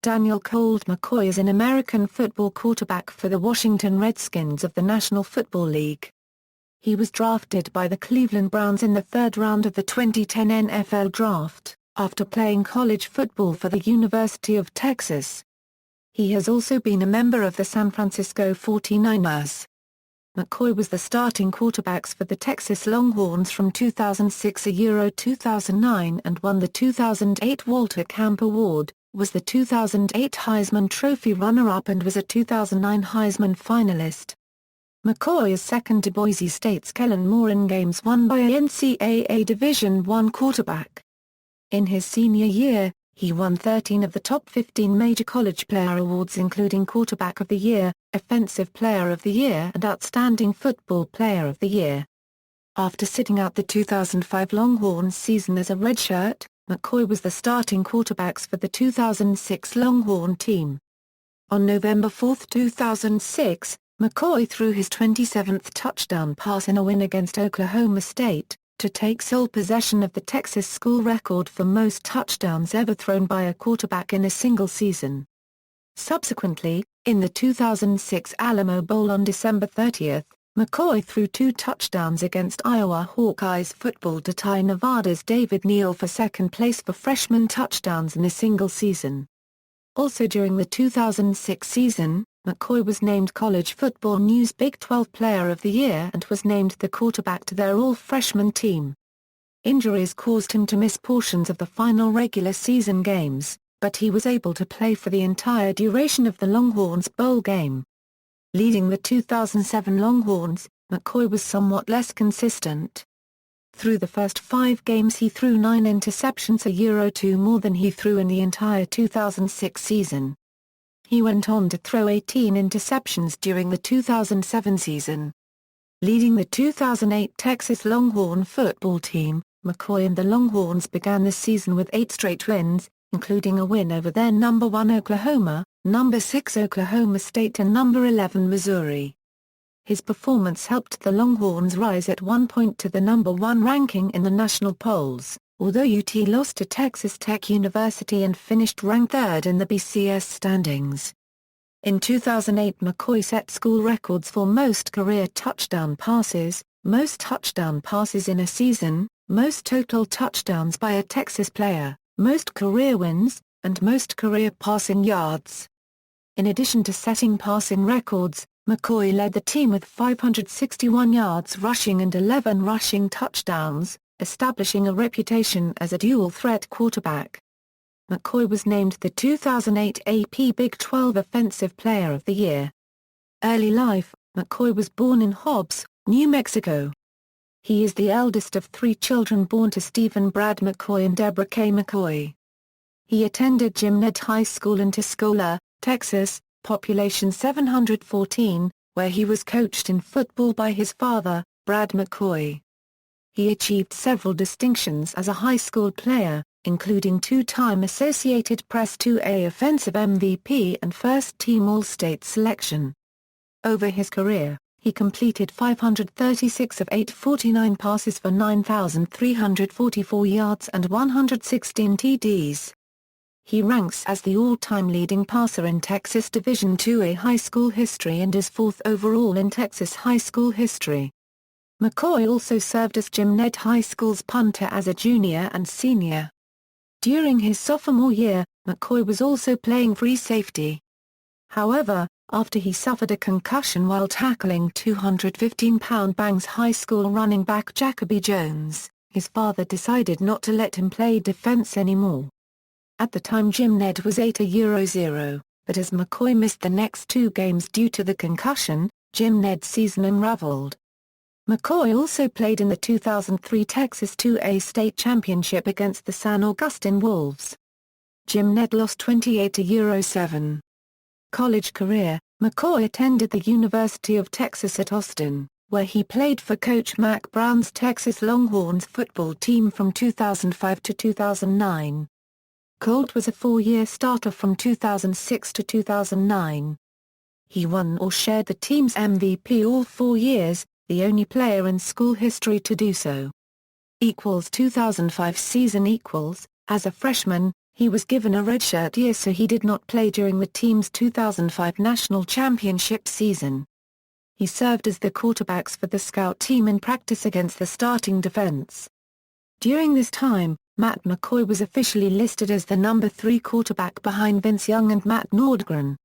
Daniel Colt McCoy is an American football quarterback for the Washington Redskins of the National Football League. He was drafted by the Cleveland Browns in the third round of the 2010 NFL Draft, after playing college football for the University of Texas. He has also been a member of the San Francisco 49ers. McCoy was the starting quarterbacks for the Texas Longhorns from 2006–2009 and won the 2008 Walter Camp Award, was the 2008 Heisman Trophy runner-up and was a 2009 Heisman finalist. McCoy is second to Boise State's Kellen Moore in games won by a NCAA Division I quarterback. In his senior year, he won 13 of the top 15 major college player awards including Quarterback of the Year, Offensive Player of the Year and Outstanding Football Player of the Year. After sitting out the 2005 Longhorns season as a redshirt, McCoy was the starting quarterbacks for the 2006 Longhorn team. On November 4, 2006, McCoy threw his 27th touchdown pass in a win against Oklahoma State, to take sole possession of the Texas school record for most touchdowns ever thrown by a quarterback in a single season. Subsequently, in the 2006 Alamo Bowl on December 30, McCoy threw 2 touchdowns against Iowa Hawkeyes football to tie Nevada's David Neal for second place for freshman touchdowns in a single season. Also during the 2006 season, McCoy was named College Football News Big 12 Player of the Year and was named the quarterback to their all-freshman team. Injuries caused him to miss portions of the final regular season games, but he was able to play for the entire duration of the Longhorns bowl game. Leading the 2007 Longhorns, McCoy was somewhat less consistent. Through the first 5 games he threw 9 interceptions, a 2 more than he threw in the entire 2006 season. He went on to throw 18 interceptions during the 2007 season. Leading the 2008 Texas Longhorn football team, McCoy and the Longhorns began the season with 8 straight wins, including a win over their number 1 Oklahoma, number 6 Oklahoma State and number 11 Missouri. His performance helped the Longhorns rise at one point to the number 1 ranking in the national polls, although UT lost to Texas Tech University and finished ranked 3rd in the BCS standings. In 2008 McCoy set school records for most career touchdown passes, most touchdown passes in a season, most total touchdowns by a Texas player, most career wins, and most career passing yards. In addition to setting passing records, McCoy led the team with 561 yards rushing and 11 rushing touchdowns, establishing a reputation as a dual-threat quarterback. McCoy was named the 2008 AP Big 12 Offensive Player of the Year. Early life, McCoy was born in Hobbs, New Mexico. He is the eldest of 3 children born to Stephen Brad McCoy and Deborah K. McCoy. He attended Jim Ned High School in Tuscola, Texas, population 714, where he was coached in football by his father, Brad McCoy. He achieved several distinctions as a high school player, including 2-time Associated Press 2A Offensive MVP and first-team All-State selection. Over his career, he completed 536 of 849 passes for 9,344 yards and 116 TDs. He ranks as the all-time leading passer in Texas Division II high school history and is 4th overall in Texas high school history. McCoy also served as Jim Ned High School's punter as a junior and senior. During his sophomore year, McCoy was also playing free safety. However, after he suffered a concussion while tackling 215-pound Bangs High School running back Jacoby Jones, his father decided not to let him play defense anymore. At the time Jim Ned was 8-0, but as McCoy missed the next 2 games due to the concussion, Jim Ned's season unraveled. McCoy also played in the 2003 Texas 2A state championship against the San Augustine Wolves. Jim Ned lost 28-7. College career: McCoy attended the University of Texas at Austin, where he played for Coach Mack Brown's Texas Longhorns football team from 2005 to 2009. Colt was a 4-year starter from 2006 to 2009. He won or shared the team's MVP all 4 years, the only player in school history to do so. 2005 season. As a freshman, He was given a redshirt year so he did not play during the team's 2005 national championship season. He served as the quarterbacks for the scout team in practice against the starting defense. During this time, Matt McCoy was officially listed as the number 3 quarterback behind Vince Young and Matt Nordgren.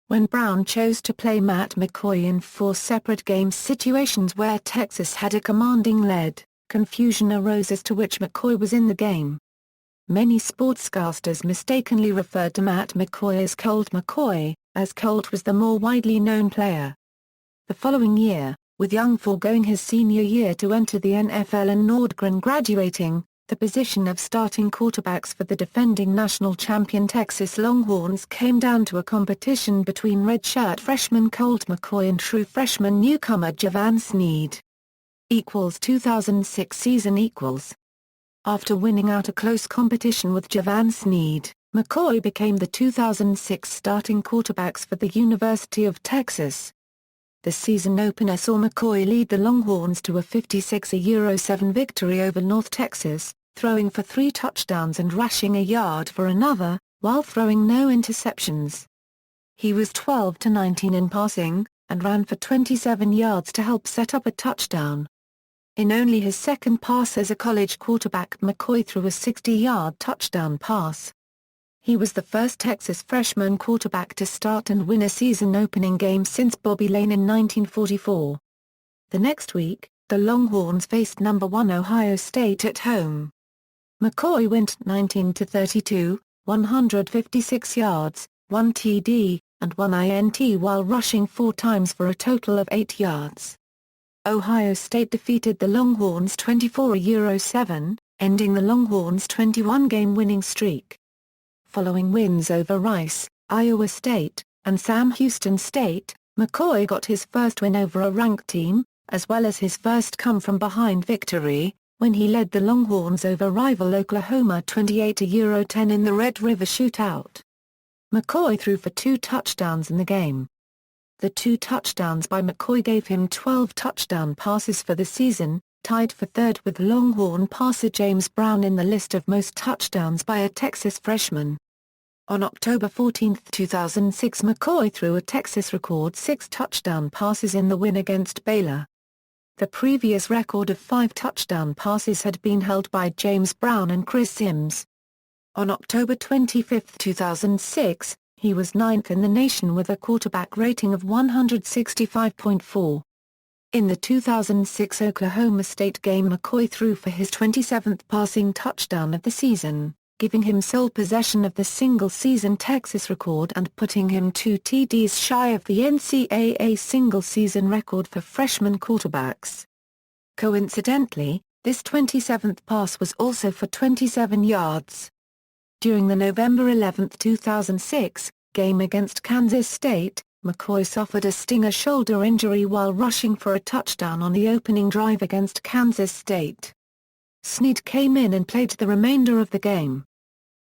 When Brown chose to play Matt McCoy in 4 separate game situations where Texas had a commanding lead, confusion arose as to which McCoy was in the game. Many sportscasters mistakenly referred to Matt McCoy as Colt McCoy, as Colt was the more widely known player. The following year, with Young foregoing his senior year to enter the NFL and Nordgren graduating, the position of starting quarterbacks for the defending national champion Texas Longhorns came down to a competition between redshirt freshman Colt McCoy and true freshman newcomer Javan Sneed. 2006 season. After winning out a close competition with Javan Sneed, McCoy became the 2006 starting quarterbacks for the University of Texas. The season opener saw McCoy lead the Longhorns to a 56-7 victory over North Texas, throwing for 3 touchdowns and rushing a yard for another, while throwing no interceptions. He was 12-19 in passing, and ran for 27 yards to help set up a touchdown. In only his second pass as a college quarterback, McCoy threw a 60-yard touchdown pass. He was the first Texas freshman quarterback to start and win a season-opening game since Bobby Lane in 1944. The next week, the Longhorns faced number 1 Ohio State at home. McCoy went 19-32, 156 yards, 1 TD, and 1 INT while rushing 4 times for a total of 8 yards. Ohio State defeated the Longhorns 24-7, ending the Longhorns' 21-game winning streak. Following wins over Rice, Iowa State, and Sam Houston State, McCoy got his first win over a ranked team, as well as his first come-from-behind victory, when he led the Longhorns over rival Oklahoma 28-10 in the Red River Shootout. McCoy threw for 2 touchdowns in the game. The 2 touchdowns by McCoy gave him 12 touchdown passes for the season, tied for third with Longhorn passer James Brown in the list of most touchdowns by a Texas freshman. On October 14, 2006, McCoy threw a Texas record 6 touchdown passes in the win against Baylor. The previous record of 5 touchdown passes had been held by James Brown and Chris Sims. On October 25, 2006, he was 9th in the nation with a quarterback rating of 165.4. In the 2006 Oklahoma State game, McCoy threw for his 27th passing touchdown of the season, giving him sole possession of the single-season Texas record and putting him 2 TDs shy of the NCAA single-season record for freshman quarterbacks. Coincidentally, this 27th pass was also for 27 yards. During the November 11, 2006, game against Kansas State, McCoy suffered a stinger shoulder injury while rushing for a touchdown on the opening drive against Kansas State. Sneed came in and played the remainder of the game.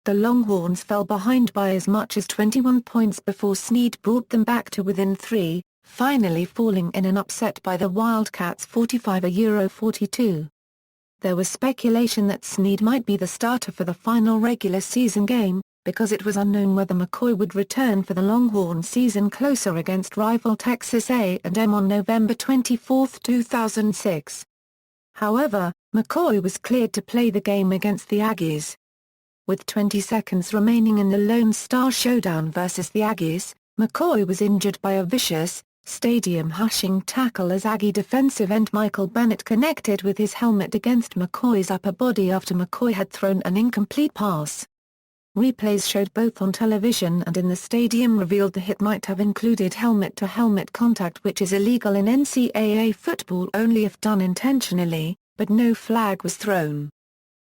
The Longhorns fell behind by as much as 21 points before Sneed brought them back to within 3, finally falling in an upset by the Wildcats 45-42. There was speculation that Sneed might be the starter for the final regular season game, because it was unknown whether McCoy would return for the Longhorn season closer against rival Texas A&M on November 24, 2006. However, McCoy was cleared to play the game against the Aggies. With 20 seconds remaining in the Lone Star Showdown versus the Aggies, McCoy was injured by a vicious, stadium-hushing tackle as Aggie defensive end Michael Bennett connected with his helmet against McCoy's upper body after McCoy had thrown an incomplete pass. Replays showed both on television and in the stadium revealed the hit might have included helmet-to-helmet contact, which is illegal in NCAA football only if done intentionally, but no flag was thrown.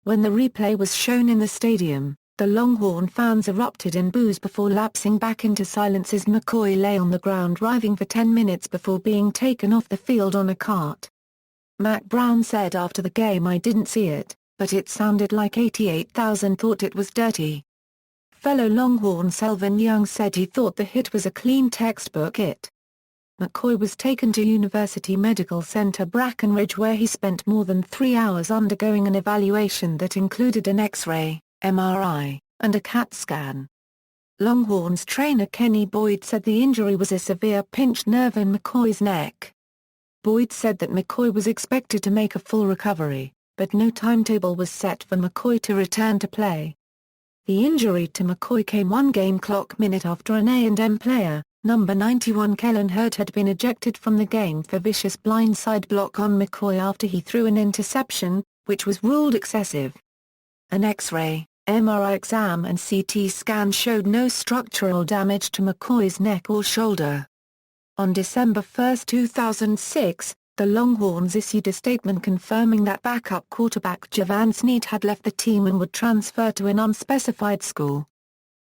When the replay was shown in the stadium, the Longhorn fans erupted in boos before lapsing back into silence as McCoy lay on the ground writhing for 10 minutes before being taken off the field on a cart. Mack Brown said after the game, "I didn't see it, but it sounded like 88,000 thought it was dirty." Fellow Longhorn Selvin Young said he thought the hit was a clean textbook hit. McCoy was taken to University Medical Center Brackenridge where he spent more than 3 hours undergoing an evaluation that included an X-ray, MRI, and a CAT scan. Longhorns trainer Kenny Boyd said the injury was a severe pinched nerve in McCoy's neck. Boyd said that McCoy was expected to make a full recovery, but no timetable was set for McCoy to return to play. The injury to McCoy came 1 game clock minute after an A&M player, number 91 Kellen Hurd, had been ejected from the game for vicious blindside block on McCoy after he threw an interception, which was ruled excessive. An X-ray, MRI exam and CT scan showed no structural damage to McCoy's neck or shoulder. On December 1, 2006, the Longhorns issued a statement confirming that backup quarterback Javan Snead had left the team and would transfer to an unspecified school.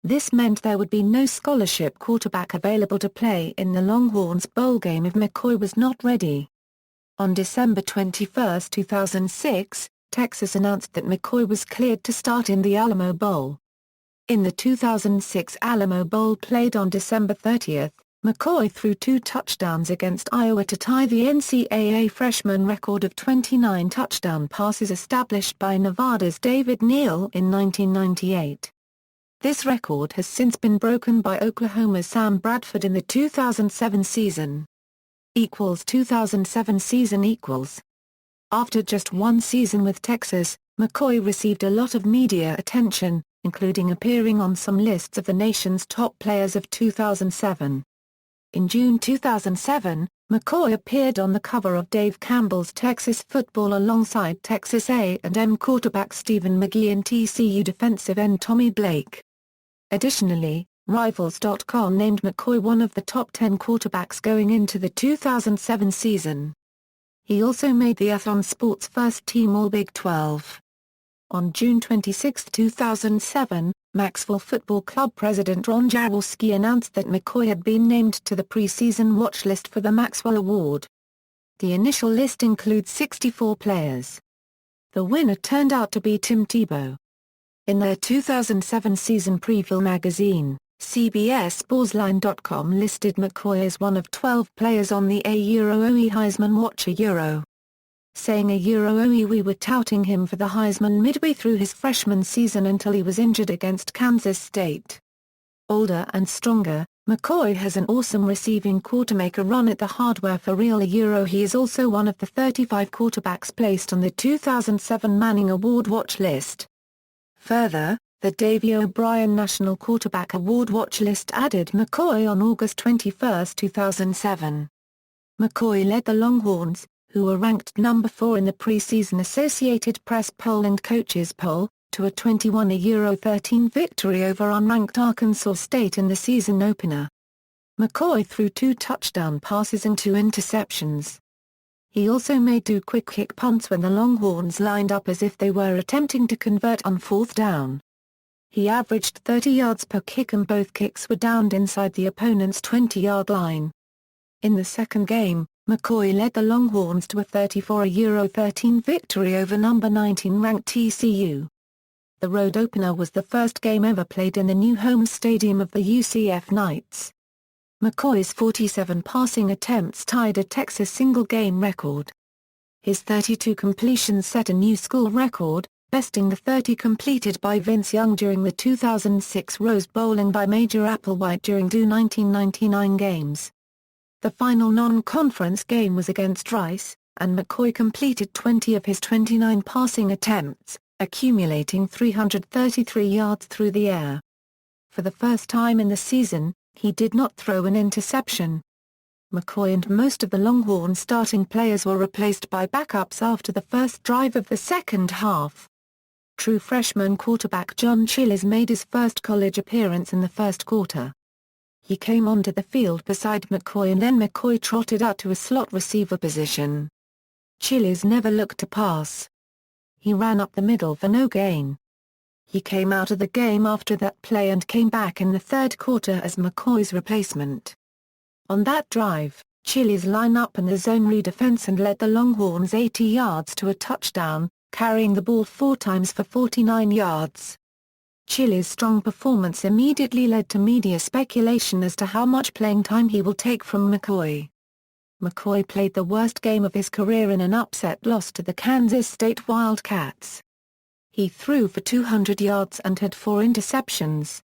This meant there would be no scholarship quarterback available to play in the Longhorns bowl game if McCoy was not ready. On December 21, 2006, Texas announced that McCoy was cleared to start in the Alamo Bowl. In the 2006 Alamo Bowl played on December 30, McCoy threw 2 touchdowns against Iowa to tie the NCAA freshman record of 29 touchdown passes established by Nevada's David Neal in 1998. This record has since been broken by Oklahoma's Sam Bradford in the 2007 season. 2007 season. After just 1 season with Texas, McCoy received a lot of media attention, including appearing on some lists of the nation's top players of 2007. In June 2007, McCoy appeared on the cover of Dave Campbell's Texas Football alongside Texas A&M quarterback Stephen McGee and TCU defensive end Tommy Blake. Additionally, Rivals.com named McCoy one of the top 10 quarterbacks going into the 2007 season. He also made the Athlon Sports First Team All-Big 12. On June 26, 2007, Maxwell Football Club president Ron Jaworski announced that McCoy had been named to the preseason watch list for the Maxwell Award. The initial list includes 64 players. The winner turned out to be Tim Tebow. In their 2007 season preview magazine, CBS Sportsline.com listed McCoy as one of 12 players on the OE Heisman Watch saying OE we were touting him for the Heisman midway through his freshman season until he was injured against Kansas State. Older and stronger, McCoy has an awesome receiving core to make a run at the hardware for real. He is also one of the 35 quarterbacks placed on the 2007 Manning Award watch list. Further, the Davey O'Brien National Quarterback Award watch list added McCoy on August 21, 2007. McCoy led the Longhorns, who were ranked number 4 in the preseason Associated Press poll and coaches poll, to a 21-13 victory over unranked Arkansas State in the season opener. McCoy threw 2 touchdown passes and 2 interceptions. He also made 2 quick kick punts when the Longhorns lined up as if they were attempting to convert on 4th down. He averaged 30 yards per kick and both kicks were downed inside the opponent's 20-yard line. In the second game, McCoy led the Longhorns to a 34-13 victory over number 19 ranked TCU. The road opener was the first game ever played in the new home stadium of the UCF Knights. McCoy's 47 passing attempts tied a Texas single-game record. His 32 completions set a new school record, besting the 30 completed by Vince Young during the 2006 Rose Bowl and by Major Applewhite during 2 1999 games. The final non-conference game was against Rice, and McCoy completed 20 of his 29 passing attempts, accumulating 333 yards through the air. For the first time in the season, he did not throw an interception. McCoy and most of the Longhorns starting players were replaced by backups after the first drive of the second half. True freshman quarterback John Chiles made his first college appearance in the first quarter. He came onto the field beside McCoy and then McCoy trotted out to a slot receiver position. Chiles never looked to pass. He ran up the middle for no gain. He came out of the game after that play and came back in the third quarter as McCoy's replacement. On that drive, Chiles lined up in the zone read defense and led the Longhorns 80 yards to a touchdown, carrying the ball 4 times for 49 yards. Chiles' strong performance immediately led to media speculation as to how much playing time he will take from McCoy. McCoy played the worst game of his career in an upset loss to the Kansas State Wildcats. He threw for 200 yards and had 4 interceptions.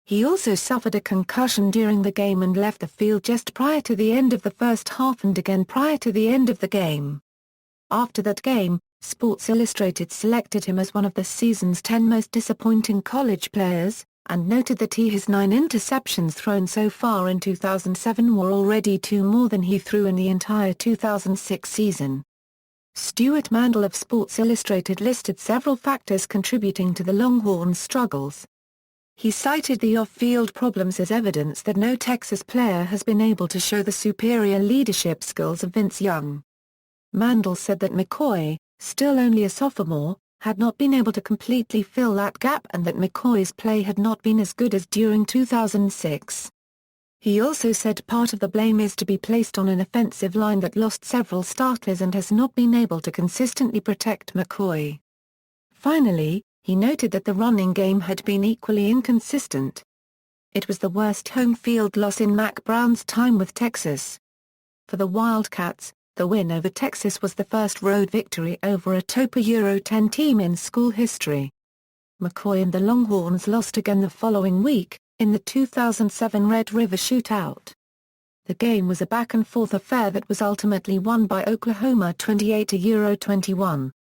He also suffered a concussion during the game and left the field just prior to the end of the first half and again prior to the end of the game. After that game, Sports Illustrated selected him as one of the season's 10 most disappointing college players, and noted that his 9 interceptions thrown so far in 2007 were already 2 more than he threw in the entire 2006 season. Stuart Mandel of Sports Illustrated listed several factors contributing to the Longhorns' struggles. He cited the off-field problems as evidence that no Texas player has been able to show the superior leadership skills of Vince Young. Mandel said that McCoy, still only a sophomore, had not been able to completely fill that gap and that McCoy's play had not been as good as during 2006. He also said part of the blame is to be placed on an offensive line that lost several starters and has not been able to consistently protect McCoy. Finally, he noted that the running game had been equally inconsistent. It was the worst home field loss in Mack Brown's time with Texas. For the Wildcats, the win over Texas was the first road victory over a top Euro 10 team in school history. McCoy and the Longhorns lost again the following week, in the 2007 Red River Shootout. The game was a back-and-forth affair that was ultimately won by Oklahoma 28-21.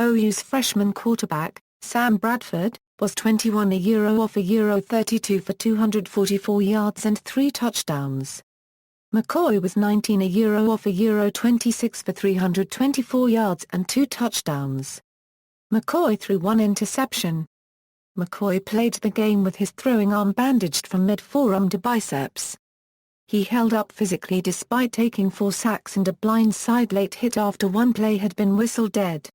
OU's freshman quarterback, Sam Bradford, was 21 off 32 for 244 yards and 3 touchdowns. McCoy was 19 off 26 for 324 yards and 2 touchdowns. McCoy threw 1 interception. McCoy played the game with his throwing arm bandaged from mid-forearm to biceps. He held up physically despite taking 4 sacks and a blindside late hit after one play had been whistled dead.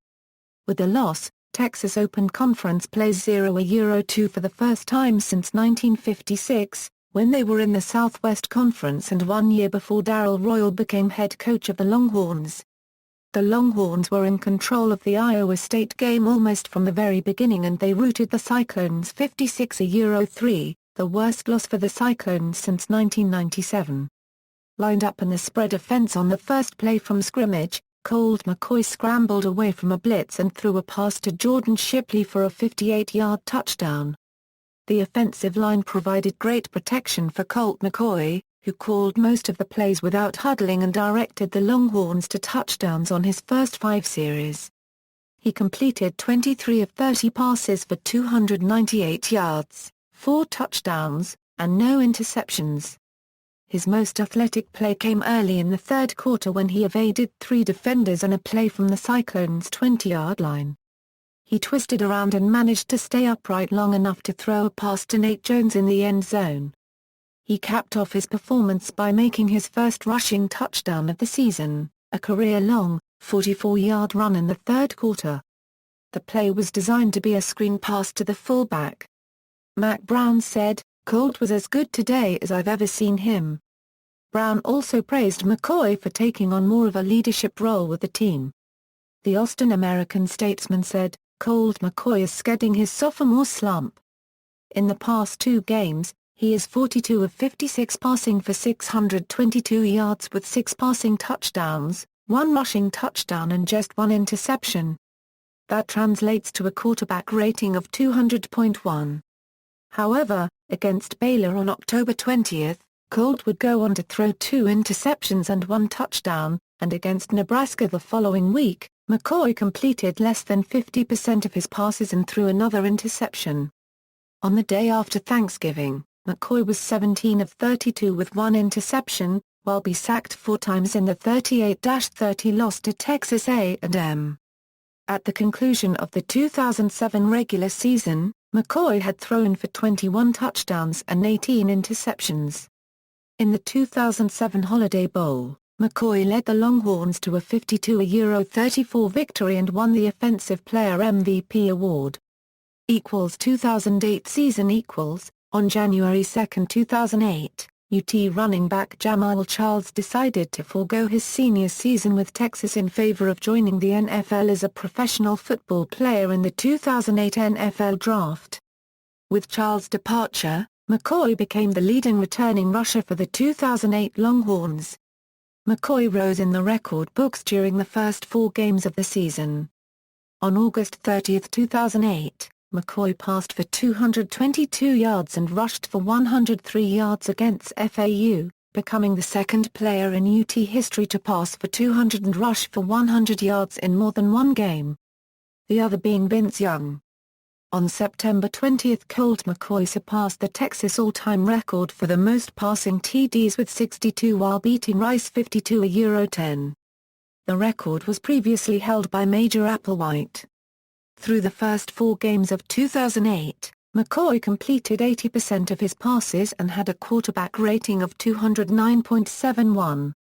With the loss, Texas opened conference play 0-2 for the first time since 1956, when they were in the Southwest Conference and 1 year before Darrell Royal became head coach of the Longhorns. The Longhorns were in control of the Iowa State game almost from the very beginning and they routed the Cyclones 56-3, the worst loss for the Cyclones since 1997. Lined up in the spread offense on the first play from scrimmage, Colt McCoy scrambled away from a blitz and threw a pass to Jordan Shipley for a 58-yard touchdown. The offensive line provided great protection for Colt McCoy, who called most of the plays without huddling and directed the Longhorns to touchdowns on his first 5 series. He completed 23 of 30 passes for 298 yards, 4 touchdowns, and no interceptions. His most athletic play came early in the third quarter when he evaded 3 defenders on a play from the Cyclones' 20-yard line. He twisted around and managed to stay upright long enough to throw a pass to Nate Jones in the end zone. He capped off his performance by making his first rushing touchdown of the season, a career-long, 44-yard run in the third quarter. The play was designed to be a screen pass to the fullback. Mack Brown said, "Colt was as good today as I've ever seen him." Brown also praised McCoy for taking on more of a leadership role with the team. The Austin American-Statesman said, "Colt McCoy is shedding his sophomore slump. In the past 2 games, he is 42 of 56 passing for 622 yards with 6 passing touchdowns, 1 rushing touchdown and just 1 interception. That translates to a quarterback rating of 200.1. However, against Baylor on October 20, Colt would go on to throw 2 interceptions and 1 touchdown, and against Nebraska the following week, McCoy completed less than 50% of his passes and threw another interception. On the day after Thanksgiving, McCoy was 17 of 32 with 1 interception, while being sacked 4 times in the 38-30 loss to Texas A&M. At the conclusion of the 2007 regular season, McCoy had thrown for 21 touchdowns and 18 interceptions. In the 2007 Holiday Bowl, McCoy led the Longhorns to a 52-34 victory and won the Offensive Player MVP award. 2008 season On January 2, 2008, UT running back Jamaal Charles decided to forego his senior season with Texas in favor of joining the NFL as a professional football player in the 2008 NFL Draft. With Charles' departure, McCoy became the leading returning rusher for the 2008 Longhorns. McCoy rose in the record books during the first 4 games of the season. On August 30, 2008, McCoy passed for 222 yards and rushed for 103 yards against FAU, becoming the second player in UT history to pass for 200 and rush for 100 yards in more than one game. The other being Vince Young. On September 20, Colt McCoy surpassed the Texas all-time record for the most passing TDs with 62 while beating Rice 52-10. The record was previously held by Major Applewhite. Through the first 4 games of 2008, McCoy completed 80% of his passes and had a quarterback rating of 209.71.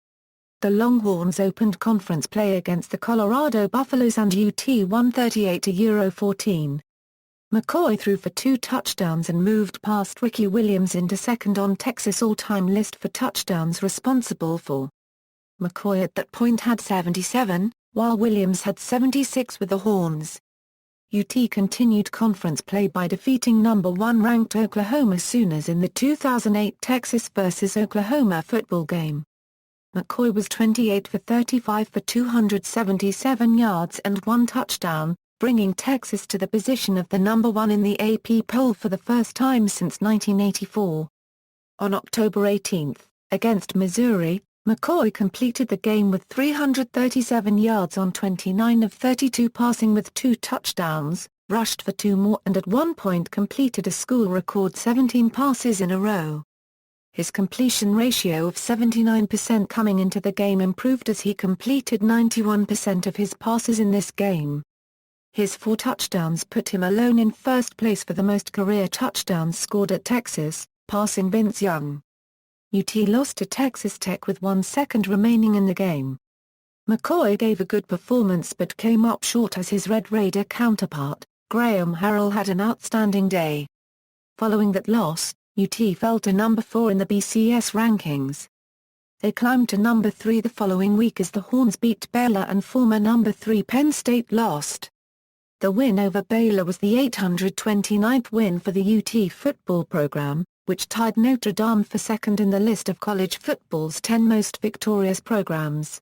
The Longhorns opened conference play against the Colorado Buffaloes and UT won 38-14. McCoy threw for 2 touchdowns and moved past Ricky Williams into second on Texas all-time list for touchdowns responsible for. McCoy at that point had 77, while Williams had 76 with the Horns. UT continued conference play by defeating number 1 ranked Oklahoma Sooners in the 2008 Texas vs. Oklahoma football game. McCoy was 28 for 35 for 277 yards and 1 touchdown, bringing Texas to the position of the number 1 in the AP poll for the first time since 1984. On October 18, against Missouri, McCoy completed the game with 337 yards on 29 of 32 passing with 2 touchdowns, rushed for 2 more and at one point completed a school record 17 passes in a row. His completion ratio of 79% coming into the game improved as he completed 91% of his passes in this game. His 4 touchdowns put him alone in first place for the most career touchdowns scored at Texas, passing Vince Young. UT lost to Texas Tech with 1 second remaining in the game. McCoy gave a good performance but came up short as his Red Raider counterpart, Graham Harrell, had an outstanding day. Following that loss, UT fell to number 4 in the BCS rankings. They climbed to number 3 the following week as the Horns beat Baylor and former number 3 Penn State lost. The win over Baylor was the 829th win for the UT football program, which tied Notre Dame for second in the list of college football's 10 most victorious programs.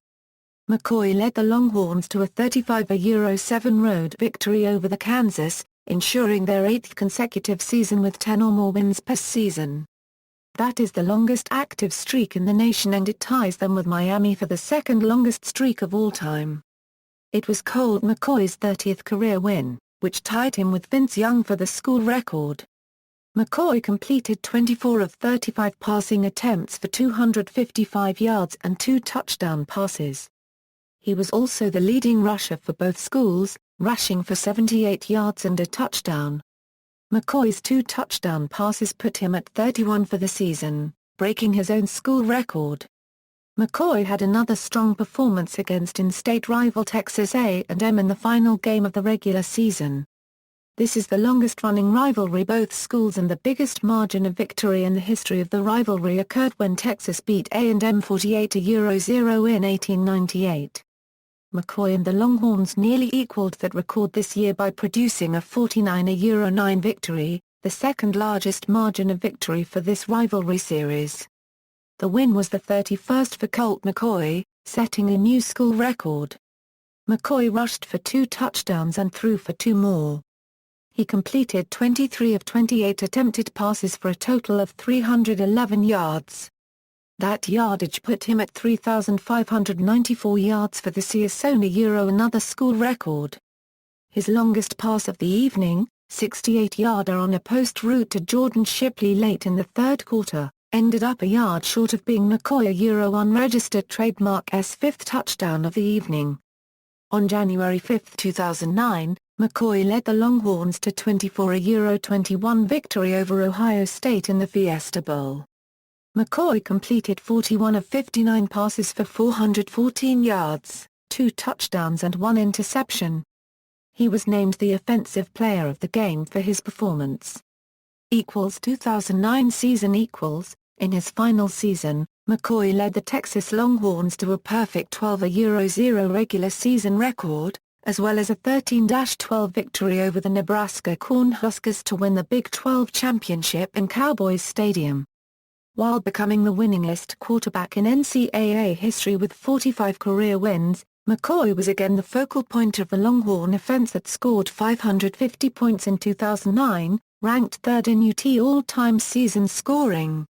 McCoy led the Longhorns to a 35-7 road victory over the Kansas, ensuring their 8th consecutive season with 10 or more wins per season. That is the longest active streak in the nation and it ties them with Miami for the second longest streak of all time. It was Colt McCoy's 30th career win, which tied him with Vince Young for the school record. McCoy completed 24 of 35 passing attempts for 255 yards and 2 touchdown passes. He was also the leading rusher for both schools, rushing for 78 yards and a touchdown. McCoy's 2 touchdown passes put him at 31 for the season, breaking his own school record. McCoy had another strong performance against in-state rival Texas A&M in the final game of the regular season. This is the longest-running rivalry both schools and the biggest margin of victory in the history of the rivalry occurred when Texas beat A&M 48-0 in 1898. McCoy and the Longhorns nearly equaled that record this year by producing a 49-9 victory, the second largest margin of victory for this rivalry series. The win was the 31st for Colt McCoy, setting a new school record. McCoy rushed for 2 touchdowns and threw for 2 more. He completed 23 of 28 attempted passes for a total of 311 yards. That yardage put him at 3,594 yards for the season, another school record. His longest pass of the evening, 68-yarder on a post route to Jordan Shipley late in the third quarter, ended up a yard short of being McCoy unregistered trademark's 5th touchdown of the evening. On January 5, 2009, McCoy led the Longhorns to 24-21 victory over Ohio State in the Fiesta Bowl. McCoy completed 41 of 59 passes for 414 yards, 2 touchdowns and 1 interception. He was named the Offensive Player of the Game for his performance. 2009 season. In his final season, McCoy led the Texas Longhorns to a perfect 12-0 regular season record, as well as a 13-12 victory over the Nebraska Cornhuskers to win the Big 12 championship in Cowboys Stadium. While becoming the winningest quarterback in NCAA history with 45 career wins, McCoy was again the focal point of the Longhorn offense that scored 550 points in 2009, ranked third in UT all-time season scoring.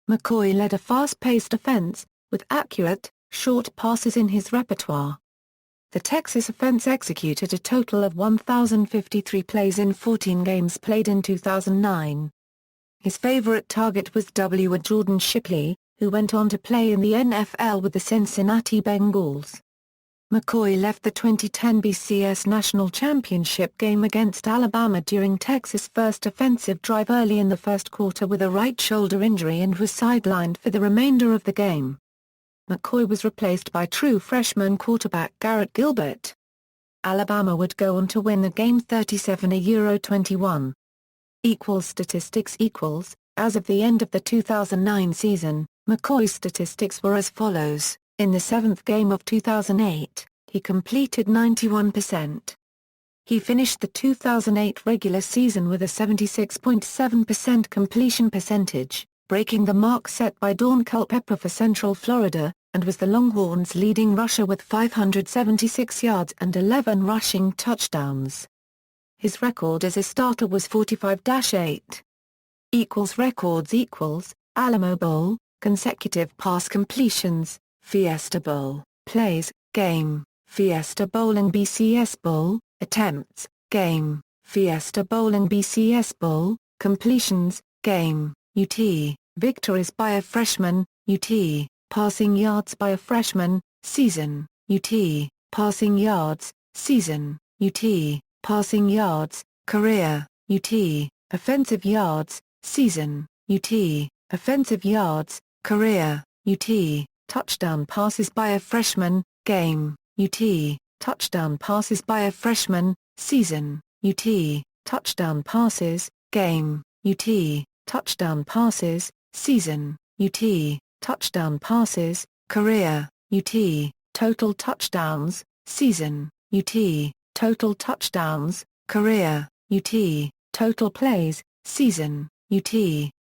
McCoy led a fast-paced offense, with accurate, short passes in his repertoire. The Texas offense executed a total of 1,053 plays in 14 games played in 2009. His favorite target was Jordan Shipley, who went on to play in the NFL with the Cincinnati Bengals. McCoy left the 2010 BCS National Championship game against Alabama during Texas' first offensive drive early in the first quarter with a right shoulder injury and was sidelined for the remainder of the game. McCoy was replaced by true freshman quarterback Garrett Gilbert. Alabama would go on to win the game 37-21. Statistics As of the end of the 2009 season, McCoy's statistics were as follows. In the seventh game of 2008, he completed 91%. He finished the 2008 regular season with a 76.7% completion percentage, breaking the mark set by Dawn Culpepper for Central Florida, and was the Longhorns' leading rusher with 576 yards and 11 rushing touchdowns. His record as a starter was 45-8. Records Alamo Bowl, consecutive pass completions, Fiesta Bowl, plays, game, Fiesta Bowl and BCS Bowl, attempts, game, Fiesta Bowl and BCS Bowl, completions, game, UT, victories by a freshman, UT, passing yards by a freshman, season, UT, passing yards, season, UT, passing yards, career, UT, offensive yards, season, UT, offensive yards, career, UT, touchdown passes by a freshman, game, UT, touchdown passes by a freshman, season, UT, touchdown passes, game, UT, touchdown passes, season, UT, touchdown passes, career, UT, total touchdowns, season, UT, total touchdowns, career, UT, total plays, season, UT,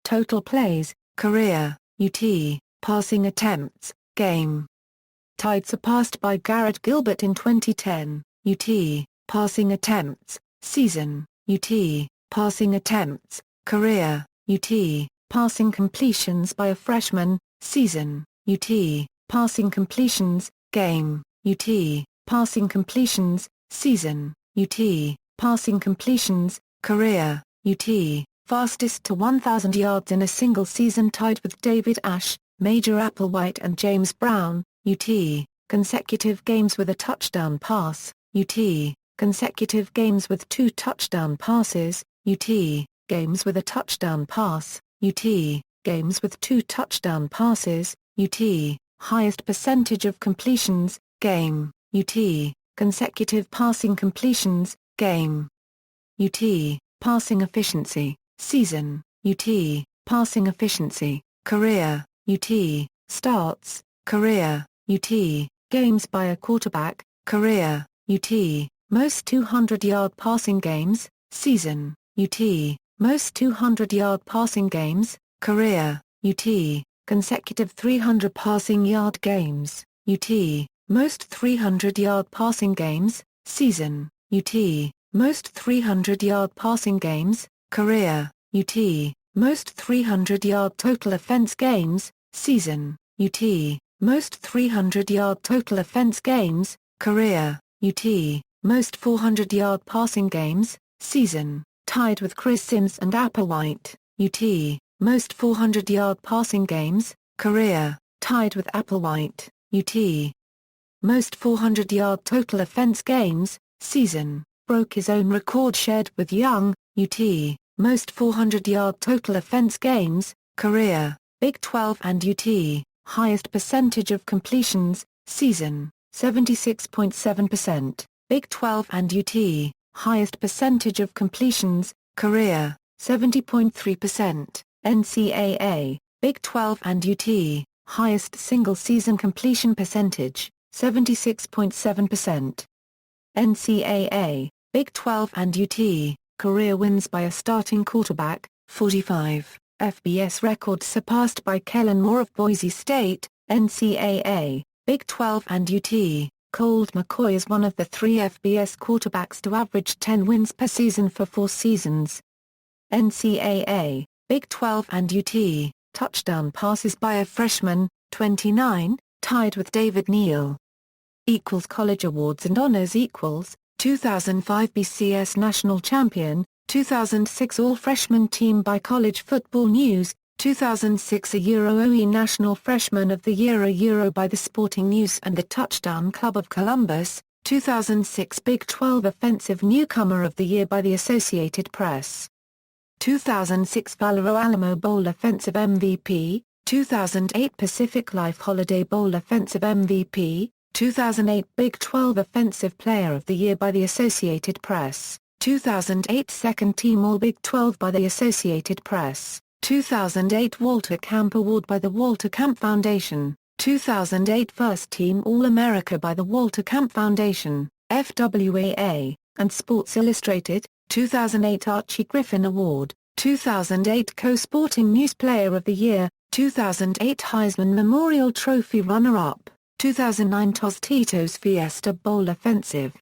total plays, career, UT, passing attempts, game. Tied surpassed by Garrett Gilbert in 2010, UT, passing attempts, season, UT, passing attempts, career, UT, passing completions by a freshman, season, UT, passing completions, game, UT, passing completions, season, UT, passing completions, career, UT, fastest to 1,000 yards in a single season tied with David Ash, Major Applewhite and James Brown, UT, consecutive games with a touchdown pass, UT, consecutive games with 2 touchdown passes, UT, games with a touchdown pass, UT, games with 2 touchdown passes, UT, highest percentage of completions, game, UT, consecutive passing completions, game. UT, passing efficiency, season, UT, passing efficiency, career, UT, starts, career, UT, games by a quarterback, career, UT, most 200-yard passing games, season, UT, most 200-yard passing games, career, UT, consecutive 300 passing yard games, UT, most 300-yard passing games, season, UT, most 300-yard passing games, career, UT, most 300-yard total offense games, season, UT, most 300-yard total offense games, career, UT, most 400-yard passing games, season, tied with Chris Sims and Applewhite, UT, most 400-yard passing games, career, tied with Applewhite, UT. Most 400-yard total offense games, season, broke his own record shared with Young, UT. Most 400-yard total offense games, career, Big 12 and UT, highest percentage of completions, season, 76.7%, Big 12 and UT, highest percentage of completions, career, 70.3%, NCAA, Big 12 and UT, highest single-season completion percentage, 76.7%. NCAA, Big 12 and UT, career wins by a starting quarterback, 45, FBS record surpassed by Kellen Moore of Boise State, NCAA, Big 12 and UT, Colt McCoy is one of the 3 FBS quarterbacks to average 10 wins per season for 4 seasons. NCAA, Big 12 and UT, touchdown passes by a freshman, 29, tied with David Neal. College awards and honors 2005 BCS National Champion, 2006 All-Freshman Team by College Football News, 2006 OE National Freshman of the Year by the Sporting News and the Touchdown Club of Columbus, 2006 Big 12 Offensive Newcomer of the Year by the Associated Press. 2006 Valero Alamo Bowl Offensive MVP, 2008 Pacific Life Holiday Bowl Offensive MVP, 2008 Big 12 Offensive Player of the Year by the Associated Press, 2008 Second Team All-Big 12 by the Associated Press, 2008 Walter Camp Award by the Walter Camp Foundation, 2008 First Team All-America by the Walter Camp Foundation, FWAA, and Sports Illustrated, 2008 Archie Griffin Award, 2008 Co-Sporting News Player of the Year, 2008 Heisman Memorial Trophy Runner-Up, 2009 Tostitos Fiesta Bowl Offensive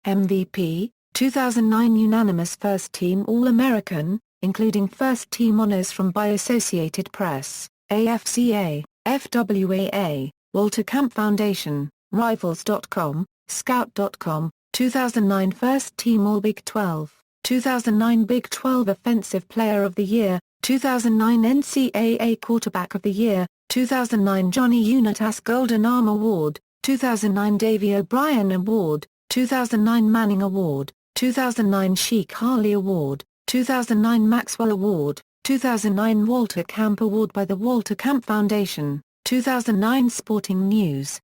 MVP, 2009 Unanimous First Team All-American, including First Team honors from by Associated Press, AFCA, FWAA, Walter Camp Foundation, Rivals.com, Scout.com, 2009 First Team All-Big 12, 2009 Big 12 Offensive Player of the Year, 2009 NCAA Quarterback of the Year, 2009 Johnny Unitas Golden Arm Award, 2009 Davey O'Brien Award, 2009 Manning Award, 2009 Sheik Harley Award, 2009 Maxwell Award, 2009 Walter Camp Award by the Walter Camp Foundation, 2009 Sporting News.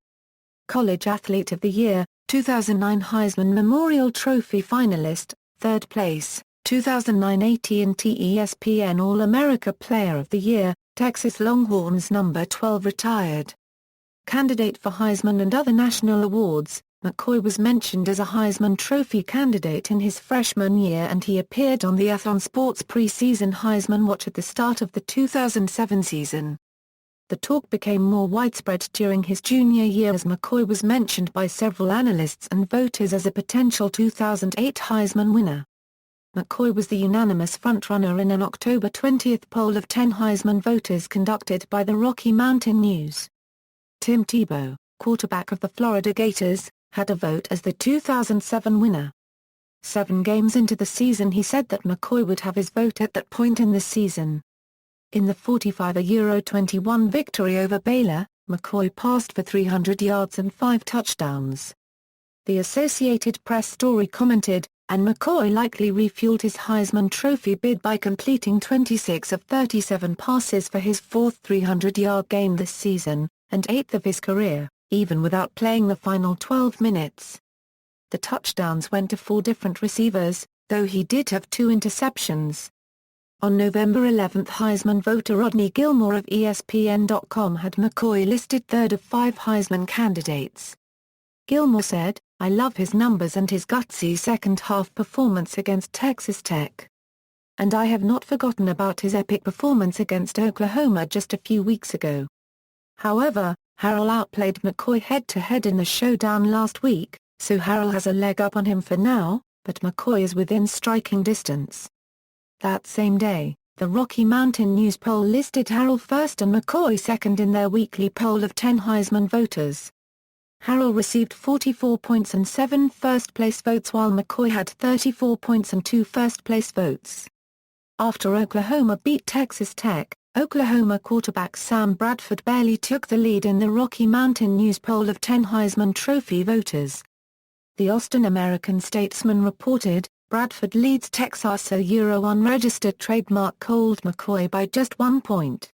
College Athlete of the Year, 2009 Heisman Memorial Trophy finalist, 3rd place, 2009 AT&T ESPN All-America Player of the Year, Texas Longhorns number 12 retired. Candidate for Heisman and other national awards, McCoy was mentioned as a Heisman Trophy candidate in his freshman year and he appeared on the Athlon Sports preseason Heisman Watch at the start of the 2007 season. The talk became more widespread during his junior year as McCoy was mentioned by several analysts and voters as a potential 2008 Heisman winner. McCoy was the unanimous frontrunner in an October 20 poll of 10 Heisman voters conducted by the Rocky Mountain News. Tim Tebow, quarterback of the Florida Gators, had a vote as the 2007 winner. 7 games into the season he said that McCoy would have his vote at that point in the season. In the 45-21 victory over Baylor, McCoy passed for 300 yards and 5 touchdowns. The Associated Press story commented, and McCoy likely refueled his Heisman Trophy bid by completing 26 of 37 passes for his 4th 300-yard game this season, and 8th of his career, even without playing the final 12 minutes. The touchdowns went to 4 different receivers, though he did have 2 interceptions. On November 11 Heisman voter Rodney Gilmore of ESPN.com had McCoy listed 3rd of 5 Heisman candidates. Gilmore said, "I love his numbers and his gutsy second-half performance against Texas Tech. And I have not forgotten about his epic performance against Oklahoma just a few weeks ago." However, Harrell outplayed McCoy head-to-head in the showdown last week, so Harrell has a leg up on him for now, but McCoy is within striking distance. That same day, the Rocky Mountain News poll listed Harrell first and McCoy second in their weekly poll of 10 Heisman voters. Harrell received 44 points and 7 first-place votes while McCoy had 34 points and 2 first-place votes. After Oklahoma beat Texas Tech, Oklahoma quarterback Sam Bradford barely took the lead in the Rocky Mountain News poll of 10 Heisman Trophy voters. The Austin American-Statesman reported, Bradford leads Texas unregistered trademark Colt McCoy by just 1 point.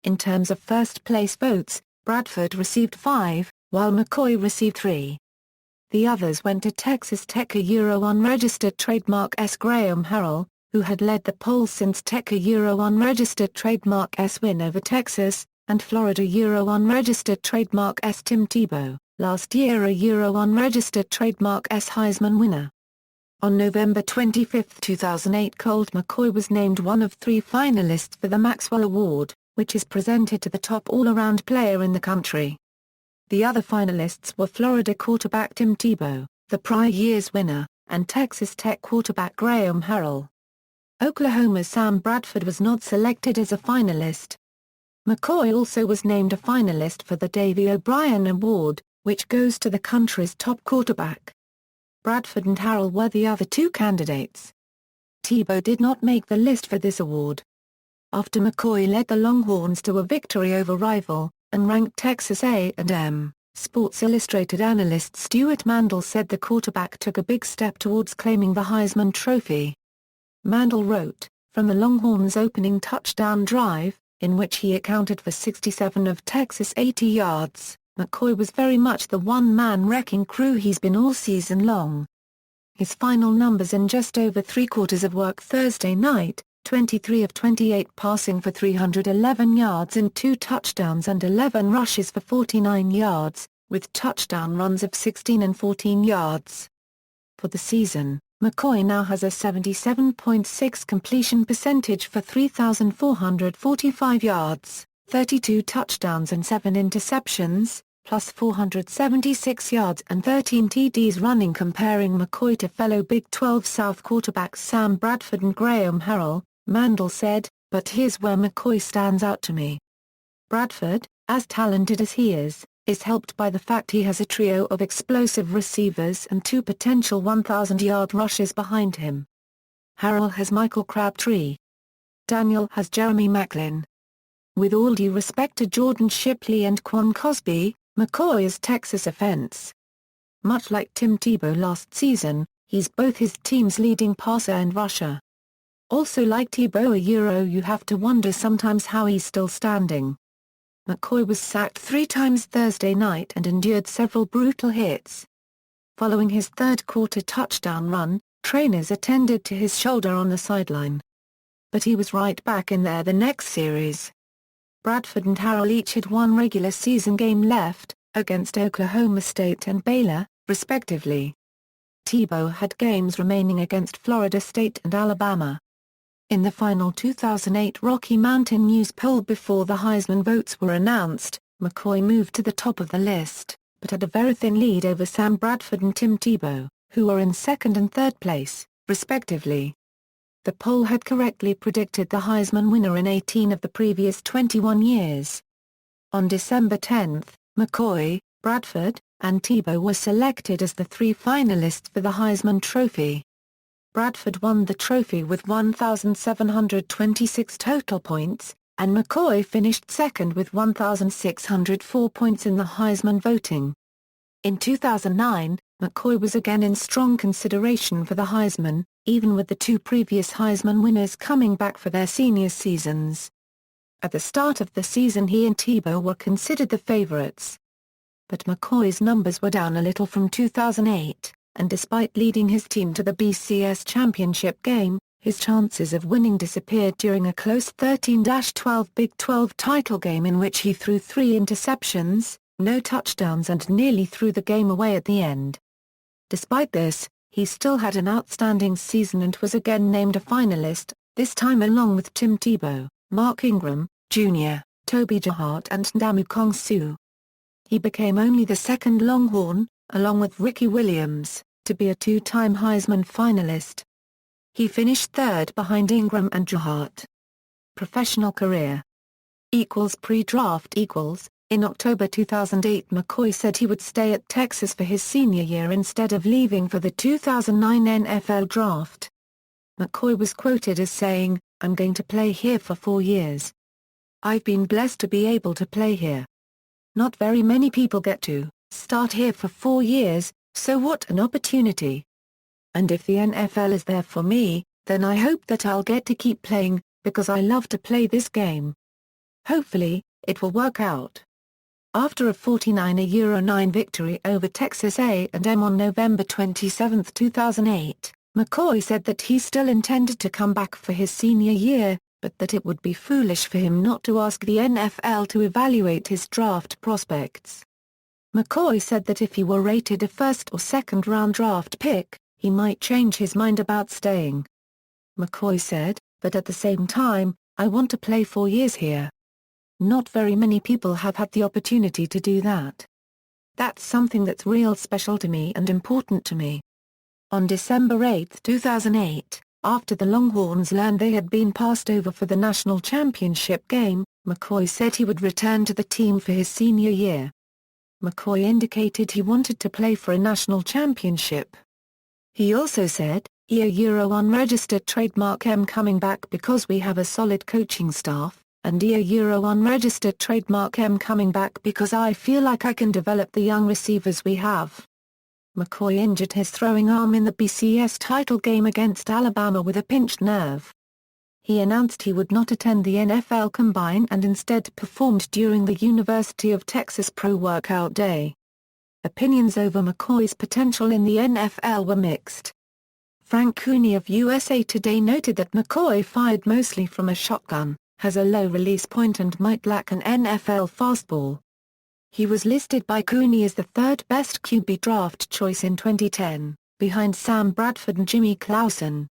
In terms of first-place votes, Bradford received 5, while McCoy received 3. The others went to Texas Tech unregistered trademark S. Graham Harrell, who had led the poll since Tech unregistered trademark S. win over Texas, and Florida unregistered trademark S. Tim Tebow, last year unregistered trademark S. Heisman winner. On November 25, 2008 Colt McCoy was named one of 3 finalists for the Maxwell Award, which is presented to the top all-around player in the country. The other finalists were Florida quarterback Tim Tebow, the prior year's winner, and Texas Tech quarterback Graham Harrell. Oklahoma's Sam Bradford was not selected as a finalist. McCoy also was named a finalist for the Davey O'Brien Award, which goes to the country's top quarterback. Bradford and Harrell were the other two candidates. Tebow did not make the list for this award. After McCoy led the Longhorns to a victory over rival, and ranked Texas A&M, Sports Illustrated analyst Stuart Mandel said the quarterback took a big step towards claiming the Heisman Trophy. Mandel wrote, "From the Longhorns' opening touchdown drive, in which he accounted for 67 of Texas' 80 yards, McCoy was very much the one-man wrecking crew he's been all season long. His final numbers in just over 3/4 of work Thursday night, 23 of 28 passing for 311 yards and 2 touchdowns and 11 rushes for 49 yards, with touchdown runs of 16 and 14 yards. For the season, McCoy now has a 77.6 completion percentage for 3,445 yards, 32 touchdowns and 7 interceptions, plus 476 yards and 13 TDs running. Comparing McCoy to fellow Big 12 South quarterbacks Sam Bradford and Graham Harrell, Mandel said, "But here's where McCoy stands out to me. Bradford, as talented as he is helped by the fact he has a trio of explosive receivers and 2 potential 1,000-yard rushes behind him. Harrell has Michael Crabtree. Daniel has Jeremy Maclin. With all due respect to Jordan Shipley and Quan Cosby, McCoy is Texas offense. Much like Tim Tebow last season, he's both his team's leading passer and rusher. Also like Tebow you have to wonder sometimes how he's still standing." McCoy was sacked 3 times Thursday night and endured several brutal hits. Following his third-quarter touchdown run, trainers attended to his shoulder on the sideline. But he was right back in there the next series. Bradford and Harrell each had 1 regular season game left, against Oklahoma State and Baylor, respectively. Tebow had games remaining against Florida State and Alabama. In the final 2008 Rocky Mountain News poll before the Heisman votes were announced, McCoy moved to the top of the list, but had a very thin lead over Sam Bradford and Tim Tebow, who were in second and third place, respectively. The poll had correctly predicted the Heisman winner in 18 of the previous 21 years. On December 10, McCoy, Bradford, and Tebow were selected as the 3 finalists for the Heisman Trophy. Bradford won the trophy with 1,726 total points, and McCoy finished second with 1,604 points in the Heisman voting. In 2009, McCoy was again in strong consideration for the Heisman, even with the 2 previous Heisman winners coming back for their senior seasons. At the start of the season he and Tebow were considered the favorites. But McCoy's numbers were down a little from 2008. And despite leading his team to the BCS championship game, his chances of winning disappeared during a close 13-12 Big 12 title game in which he threw 3 interceptions, no touchdowns and nearly threw the game away at the end. Despite this, he still had an outstanding season and was again named a finalist, this time along with Tim Tebow, Mark Ingram, Jr., Toby Jahart and Ndamukong Suh. He became only the second Longhorn, along with Ricky Williams, to be a 2-time Heisman finalist. He finished third behind Ingram and Jahart. Professional career =pre-draft In October 2008 McCoy said he would stay at Texas for his senior year instead of leaving for the 2009 NFL Draft. McCoy was quoted as saying, "I'm going to play here for 4 years. I've been blessed to be able to play here. Not very many people get to start here for 4 years, so what an opportunity. And if the NFL is there for me, then I hope that I'll get to keep playing, because I love to play this game. Hopefully, it will work out." After a 49-9 victory over Texas A&M on November 27, 2008, McCoy said that he still intended to come back for his senior year, but that it would be foolish for him not to ask the NFL to evaluate his draft prospects. McCoy said that if he were rated a first or second round draft pick, he might change his mind about staying. McCoy said, "But at the same time, I want to play 4 years here. Not very many people have had the opportunity to do that. That's something that's real special to me and important to me." On December 8, 2008, after the Longhorns learned they had been passed over for the national championship game, McCoy said he would return to the team for his senior year. McCoy indicated he wanted to play for a national championship. He also said, "Unregistered trademark I'm coming back because we have a solid coaching staff, and unregistered trademark I'm coming back because I feel like I can develop the young receivers we have." McCoy injured his throwing arm in the BCS title game against Alabama with a pinched nerve. He announced he would not attend the NFL Combine and instead performed during the University of Texas Pro Workout Day. Opinions over McCoy's potential in the NFL were mixed. Frank Cooney of USA Today noted that McCoy fired mostly from a shotgun, has a low release point and might lack an NFL fastball. He was listed by Cooney as the third best QB draft choice in 2010, behind Sam Bradford and Jimmy Clausen.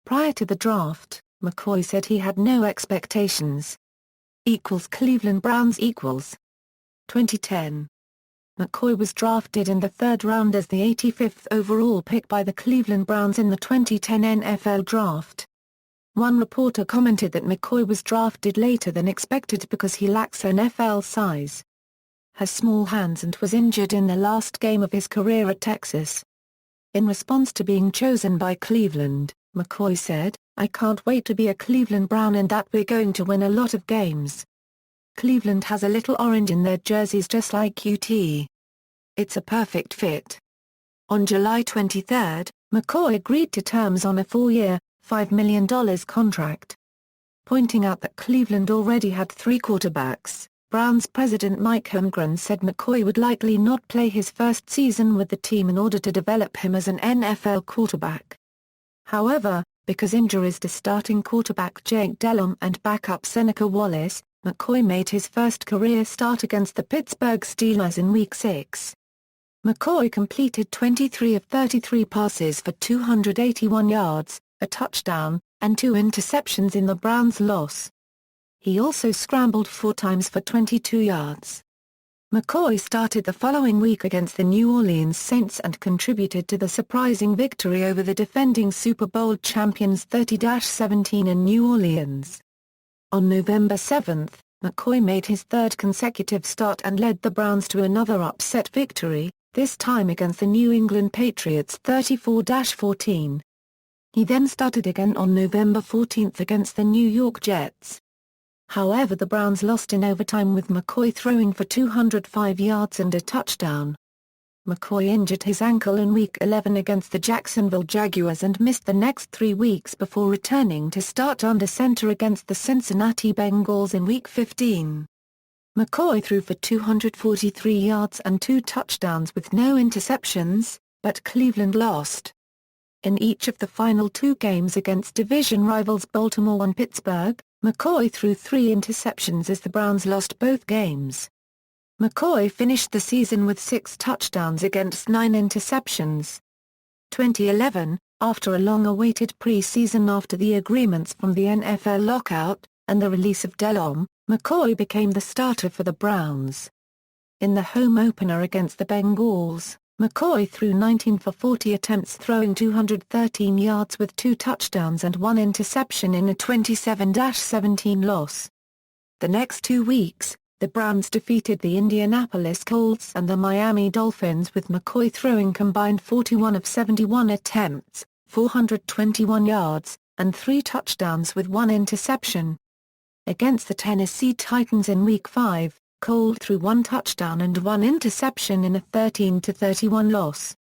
Prior to the draft, McCoy said he had no expectations. Cleveland Browns 2010. McCoy was drafted in the third round as the 85th overall pick by the Cleveland Browns in the 2010 NFL Draft. One reporter commented that McCoy was drafted later than expected because he lacks NFL size, has small hands and was injured in the last game of his career at Texas. In response to being chosen by Cleveland, McCoy said, "I can't wait to be a Cleveland Brown and that we're going to win a lot of games. Cleveland has a little orange in their jerseys just like UT. It's a perfect fit." On July 23, McCoy agreed to terms on a 4-year, $5 million contract. Pointing out that Cleveland already had 3 quarterbacks, Browns president Mike Holmgren said McCoy would likely not play his first season with the team in order to develop him as an NFL quarterback. However, because injuries to starting quarterback Jake Delhomme and backup Seneca Wallace, McCoy made his first career start against the Pittsburgh Steelers in Week 6. McCoy completed 23 of 33 passes for 281 yards, a touchdown, and 2 interceptions in the Browns' loss. He also scrambled 4 times for 22 yards. McCoy started the following week against the New Orleans Saints and contributed to the surprising victory over the defending Super Bowl champions 30-17 in New Orleans. On November 7, McCoy made his third consecutive start and led the Browns to another upset victory, this time against the New England Patriots 34-14. He then started again on November 14 against the New York Jets. However, the Browns lost in overtime with McCoy throwing for 205 yards and a touchdown. McCoy injured his ankle in Week 11 against the Jacksonville Jaguars and missed the next 3 weeks before returning to start under center against the Cincinnati Bengals in Week 15. McCoy threw for 243 yards and 2 touchdowns with no interceptions, but Cleveland lost. In each of the final 2 games against division rivals Baltimore and Pittsburgh, McCoy threw 3 interceptions as the Browns lost both games. McCoy finished the season with 6 touchdowns against 9 interceptions. 2011, after a long-awaited pre-season after the agreements from the NFL lockout, and the release of Delhomme, McCoy became the starter for the Browns. In the home opener against the Bengals, McCoy threw 19 for 40 attempts throwing 213 yards with 2 touchdowns and 1 interception in a 27-17 loss. The next 2 weeks, the Browns defeated the Indianapolis Colts and the Miami Dolphins with McCoy throwing combined 41 of 71 attempts, 421 yards, and 3 touchdowns with 1 interception. Against the Tennessee Titans in Week 5, Colt threw 1 touchdown and 1 interception in a 13-31 loss.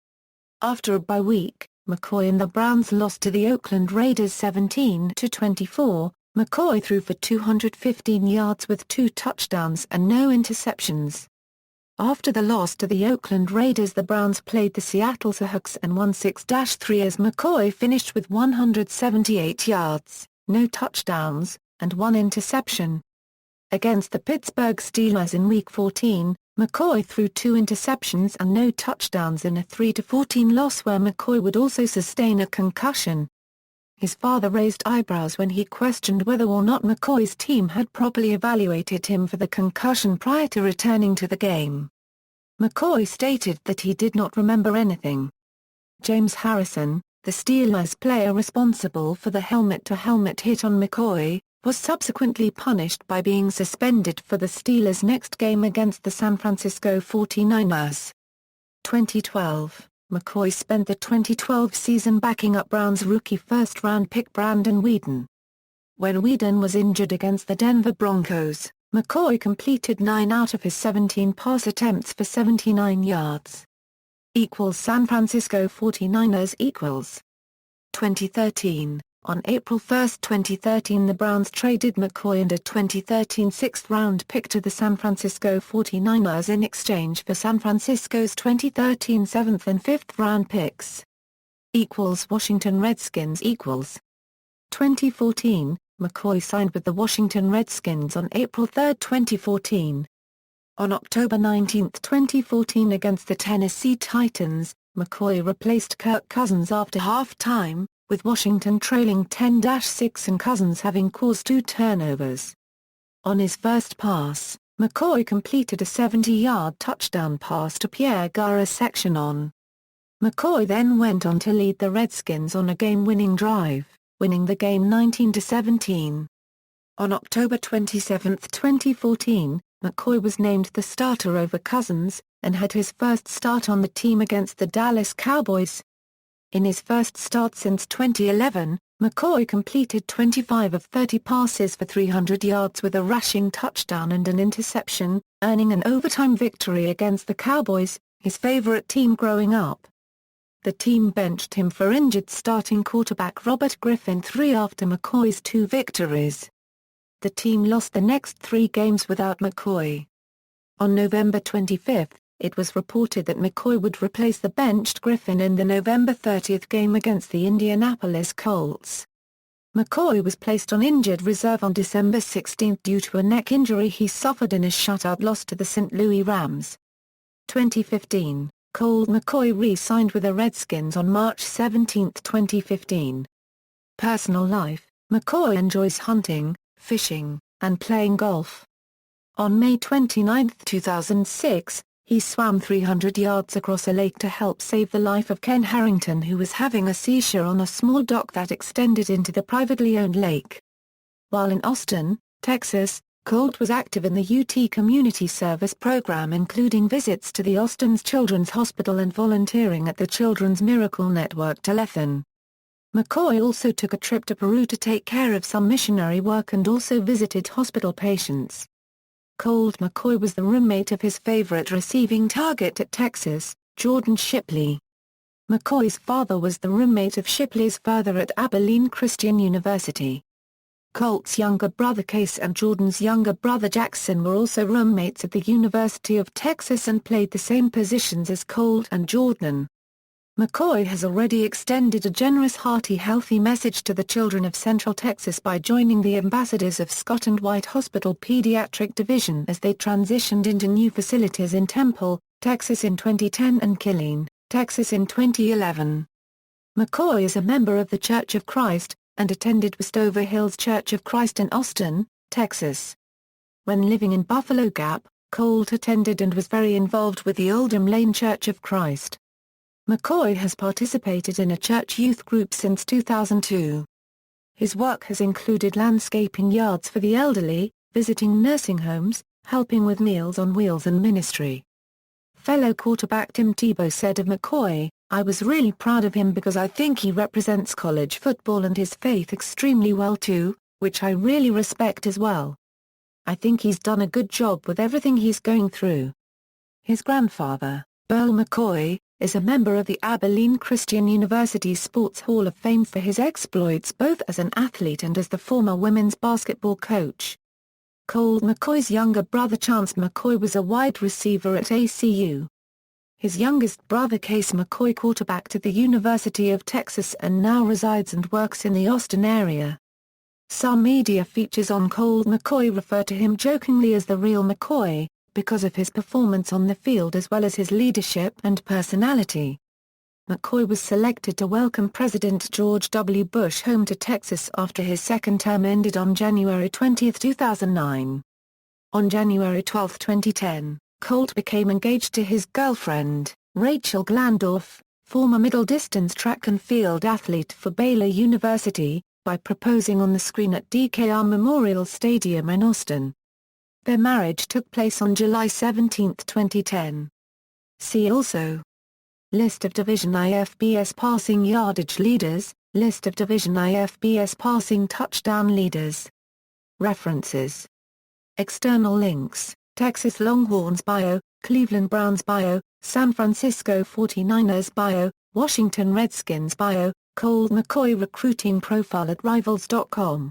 After a bye week, McCoy and the Browns lost to the Oakland Raiders 17-24. McCoy threw for 215 yards with 2 touchdowns and no interceptions. After the loss to the Oakland Raiders, the Browns played the Seattle Seahawks and won 6-3 as McCoy finished with 178 yards, no touchdowns, and 1 interception. Against the Pittsburgh Steelers in Week 14, McCoy threw 2 interceptions and no touchdowns in a 3-14 loss where McCoy would also sustain a concussion. His father raised eyebrows when he questioned whether or not McCoy's team had properly evaluated him for the concussion prior to returning to the game. McCoy stated that he did not remember anything. James Harrison, the Steelers player responsible for the helmet-to-helmet hit on McCoy, was subsequently punished by being suspended for the Steelers' next game against the San Francisco 49ers. 2012, McCoy spent the 2012 season backing up Browns rookie first-round pick Brandon Weeden. When Weeden was injured against the Denver Broncos, McCoy completed 9 out of his 17 pass attempts for 79 yards. San Francisco 49ers 2013. On April 1, 2013, the Browns traded McCoy and a 2013 sixth-round pick to the San Francisco 49ers in exchange for San Francisco's 2013 seventh and fifth-round picks. Washington Redskins 2014, McCoy signed with the Washington Redskins on April 3, 2014. On October 19, 2014 against the Tennessee Titans, McCoy replaced Kirk Cousins after halftime, with Washington trailing 10-6 and Cousins having caused 2 turnovers. On his first pass, McCoy completed a 70-yard touchdown pass to Pierre Garra's section on. McCoy then went on to lead the Redskins on a game-winning drive, winning the game 19-17. On October 27, 2014, McCoy was named the starter over Cousins, and had his first start on the team against the Dallas Cowboys. In his first start since 2011, McCoy completed 25 of 30 passes for 300 yards with a rushing touchdown and an interception, earning an overtime victory against the Cowboys, his favorite team growing up. The team benched him for injured starting quarterback Robert Griffin III after McCoy's 2 victories. The team lost the next 3 games without McCoy. On November 25, it was reported that McCoy would replace the benched Griffin in the November 30 game against the Indianapolis Colts. McCoy was placed on injured reserve on December 16 due to a neck injury he suffered in a shutout loss to the St. Louis Rams. 2015, Colt McCoy re-signed with the Redskins on March 17, 2015. Personal life: McCoy enjoys hunting, fishing, and playing golf. On May 29, 2006, he swam 300 yards across a lake to help save the life of Ken Harrington, who was having a seizure on a small dock that extended into the privately owned lake. While in Austin, Texas, Colt was active in the UT Community Service Program, including visits to the Austin's Children's Hospital and volunteering at the Children's Miracle Network telethon. McCoy also took a trip to Peru to take care of some missionary work and also visited hospital patients. Colt McCoy was the roommate of his favorite receiving target at Texas, Jordan Shipley. McCoy's father was the roommate of Shipley's father at Abilene Christian University. Colt's younger brother Case and Jordan's younger brother Jackson were also roommates at the University of Texas and played the same positions as Colt and Jordan. McCoy has already extended a generous, hearty, healthy message to the children of Central Texas by joining the Ambassadors of Scott and White Hospital Pediatric Division as they transitioned into new facilities in Temple, Texas in 2010 and Killeen, Texas in 2011. McCoy is a member of the Church of Christ, and attended Westover Hills Church of Christ in Austin, Texas. When living in Buffalo Gap, Colt attended and was very involved with the Oldham Lane Church of Christ. McCoy has participated in a church youth group since 2002. His work has included landscaping yards for the elderly, visiting nursing homes, helping with Meals on Wheels and ministry. Fellow quarterback Tim Tebow said of McCoy, "I was really proud of him because I think he represents college football and his faith extremely well too, which I really respect as well. I think he's done a good job with everything he's going through." His grandfather, Beryl McCoy, is a member of the Abilene Christian University Sports Hall of Fame for his exploits both as an athlete and as the former women's basketball coach. Colt McCoy's younger brother Chance McCoy was a wide receiver at ACU. His youngest brother Case McCoy quarterbacked at the University of Texas and now resides and works in the Austin area. Some media features on Colt McCoy refer to him jokingly as the real McCoy, because of his performance on the field as well as his leadership and personality. McCoy was selected to welcome President George W. Bush home to Texas after his second term ended on January 20, 2009. On January 12, 2010, Colt became engaged to his girlfriend, Rachel Glandorf, former middle-distance track and field athlete for Baylor University, by proposing on the screen at DKR Memorial Stadium in Austin. Their marriage took place on July 17, 2010. See also: List of Division I FBS passing yardage leaders, List of Division I FBS passing touchdown leaders. References. External links: Texas Longhorns bio, Cleveland Browns bio, San Francisco 49ers bio, Washington Redskins bio, Colt McCoy recruiting profile at Rivals.com.